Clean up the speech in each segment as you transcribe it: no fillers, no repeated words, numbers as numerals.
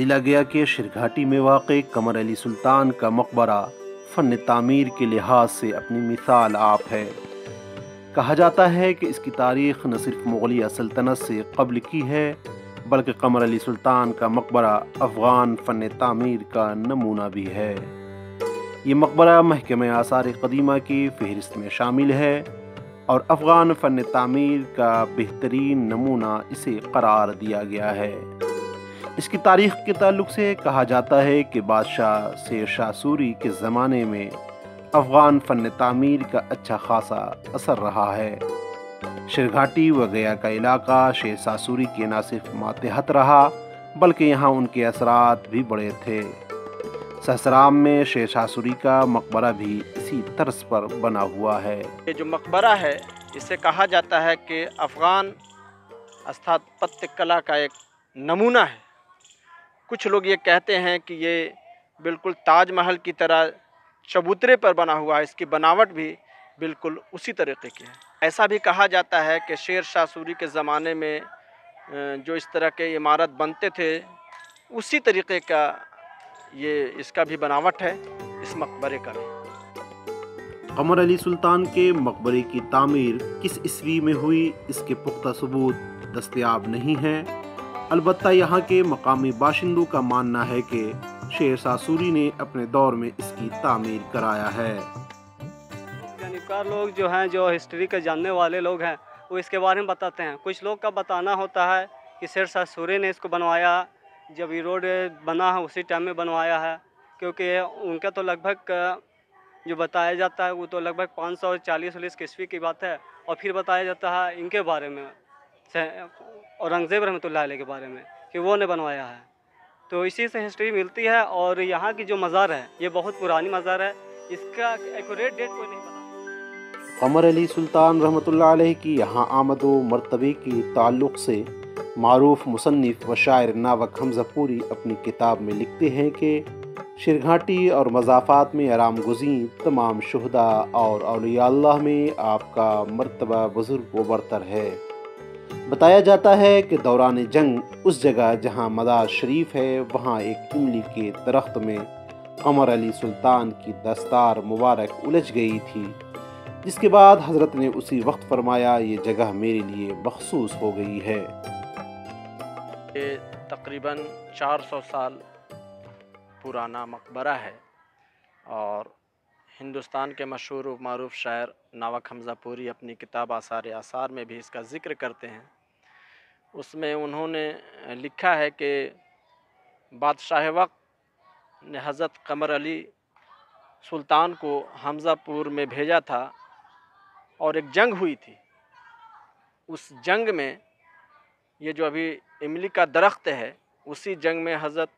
ضلع گیا کے شرگھاٹی میں واقع قمر علی سلطان کا مقبرہ فن تعمیر کے لحاظ سے اپنی مثال آپ ہے۔ کہا جاتا ہے کہ اس کی تاریخ نہ صرف مغلیہ سلطنت سے قبل کی ہے بلکہ قمر علی سلطان کا مقبرہ افغان فن تعمیر کا نمونہ بھی ہے۔ یہ مقبرہ محکمہ آثار قدیمہ کی فہرست میں شامل ہے اور افغان فن تعمیر کا بہترین نمونہ اسے قرار دیا گیا ہے۔ اس کی تاریخ کے تعلق سے کہا جاتا ہے کہ بادشاہ شیر شاہ سوری کے زمانے میں افغان فن تعمیر کا اچھا خاصا اثر رہا ہے۔ شرگھاٹی و گیا کا علاقہ شیر شاہ سوری کے نہ صرف ماتحت رہا بلکہ یہاں ان کے اثرات بھی بڑے تھے۔ سہسرام میں شیر شاہ سوری کا مقبرہ بھی اسی طرز پر بنا ہوا ہے۔ یہ جو مقبرہ ہے اسے کہا جاتا ہے کہ افغان استھاپتیہ کلا کا ایک نمونہ ہے۔ کچھ لوگ یہ کہتے ہیں کہ یہ بالکل تاج محل کی طرح چبوترے پر بنا ہوا ہے، اس کی بناوٹ بھی بالکل اسی طریقے کی ہے۔ ایسا بھی کہا جاتا ہے کہ شیر شاہ سوری کے زمانے میں جو اس طرح کے عمارت بنتے تھے اسی طریقے کا یہ اس کا بھی بناوٹ ہے، اس مقبرے کا بھی۔ قمر علی سلطان کے مقبرے کی تعمیر کس عیسوی میں ہوئی اس کے پختہ ثبوت دستیاب نہیں ہیں، البتہ یہاں کے مقامی باشندوں کا ماننا ہے کہ شیر شاہ سوری نے اپنے دور میں اس کی تعمیر کرایا ہے۔ جانکار لوگ جو ہیں، جو ہسٹری کے جاننے والے لوگ ہیں، وہ اس کے بارے میں بتاتے ہیں۔ کچھ لوگ کا بتانا ہوتا ہے کہ شیر شاہ سوری نے اس کو بنوایا، جب یہ روڈ بنا ہے اسی ٹائم میں بنوایا ہے، کیونکہ ان کا تو لگ بھگ جو بتایا جاتا ہے وہ تو لگ بھگ 540 عیسوی کی بات ہے، اور پھر بتایا جاتا ہے ان کے بارے میں اورنگزیب رحمۃ اللہ علیہ کے بارے میں کہ وہ نے بنوایا ہے۔ تو اسی سے ہسٹری ملتی ہے، اور یہاں کی جو مزار ہے یہ بہت پرانی مزار ہے، اس کا ایکوریٹ ڈیٹ کوئی نہیں پتا۔ قمر علی سلطان رحمۃ اللہ علیہ کی یہاں آمد و مرتبے کی تعلق سے معروف مصنف و شاعر ناوک حمزہ پوری اپنی کتاب میں لکھتے ہیں کہ شرگھاٹی اور مضافات میں آرام گزین تمام شہداء اور اولیاء اللہ میں آپ کا مرتبہ بزرگ و برتر ہے۔ بتایا جاتا ہے کہ دوران جنگ اس جگہ جہاں مزار شریف ہے وہاں ایک املی کے درخت میں قمر علی سلطان کی دستار مبارک الجھ گئی تھی، جس کے بعد حضرت نے اسی وقت فرمایا یہ جگہ میرے لیے مخصوص ہو گئی ہے۔ یہ تقریباً 400 سال پرانا مقبرہ ہے، اور ہندوستان کے مشہور و معروف شاعر ناوک حمزہ پوری اپنی کتاب آثار میں بھی اس کا ذکر کرتے ہیں۔ اس میں انہوں نے لکھا ہے کہ بادشاہ وقت نے حضرت قمر علی سلطان کو حمزہ پور میں بھیجا تھا، اور ایک جنگ ہوئی تھی۔ اس جنگ میں یہ جو ابھی املی کا درخت ہے اسی جنگ میں حضرت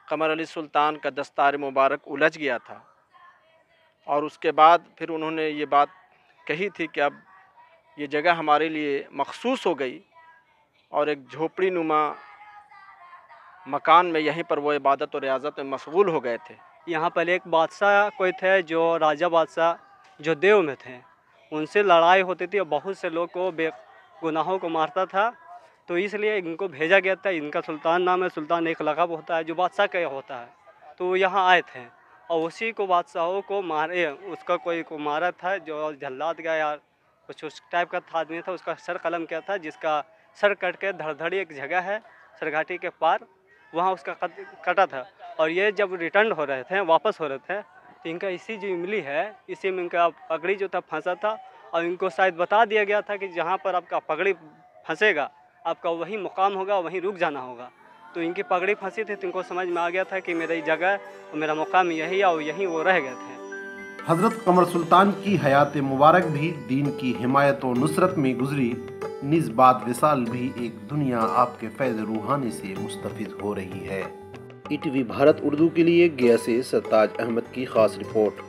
قمر علی سلطان کا دستار مبارک الجھ گیا تھا، اور اس کے بعد پھر انہوں نے یہ بات کہی تھی کہ اب یہ جگہ ہمارے لیے مخصوص ہو گئی، اور ایک جھوپڑی نما مکان میں یہیں پر وہ عبادت و ریاضت میں مشغول ہو گئے تھے۔ یہاں پہلے ایک بادشاہ کوئی تھے جو راجہ بادشاہ جو دیو میں تھے، ان سے لڑائی ہوتی تھی اور بہت سے لوگ کو بے گناہوں کو مارتا تھا، تو اس لیے ان کو بھیجا گیا تھا۔ ان کا سلطان نام ہے، سلطان ایک لقب ہوتا ہے جو بادشاہ کا ہوتا ہے، تو وہ یہاں آئے تھے اور اسی کو بادشاہوں کو مارے، اس کا کوئی کو مارا تھا جو جھلات گیا یا کچھ اس ٹائپ کا تھا آدمی تھا، اس کا سر قلم کیا تھا، جس کا سر کٹ کے دھڑدھڑی ایک جگہ ہے شرگھاٹی کے پار، وہاں اس کا کٹا تھا۔ اور یہ جب ریٹرن ہو رہے تھے، واپس ہو رہے تھے، تو ان کا اسی جو املی ہے اسی میں ان کا پگڑی جو تھا پھنسا تھا، اور ان کو شاید بتا دیا گیا تھا کہ جہاں پر آپ کا پگڑی پھنسے گا آپ کا وہی مقام ہوگا، وہیں رک جانا ہوگا۔ تو ان کی پگڑی پھنسی تھی تو ان کو سمجھ میں آ گیا تھا کہ میری جگہ اور میرا مقام یہی ہے، اور یہیں وہ رہ گئے تھے۔ حضرت قمر سلطان کی حیات مبارک بھی دین کی حمایت و نصرت میں گزری، نیز بعد وصال بھی ایک دنیا آپ کے فیض روحانی سے مستفید ہو رہی ہے۔ ETV بھارت اردو کے لیے گیا سے سرتاج احمد کی خاص رپورٹ۔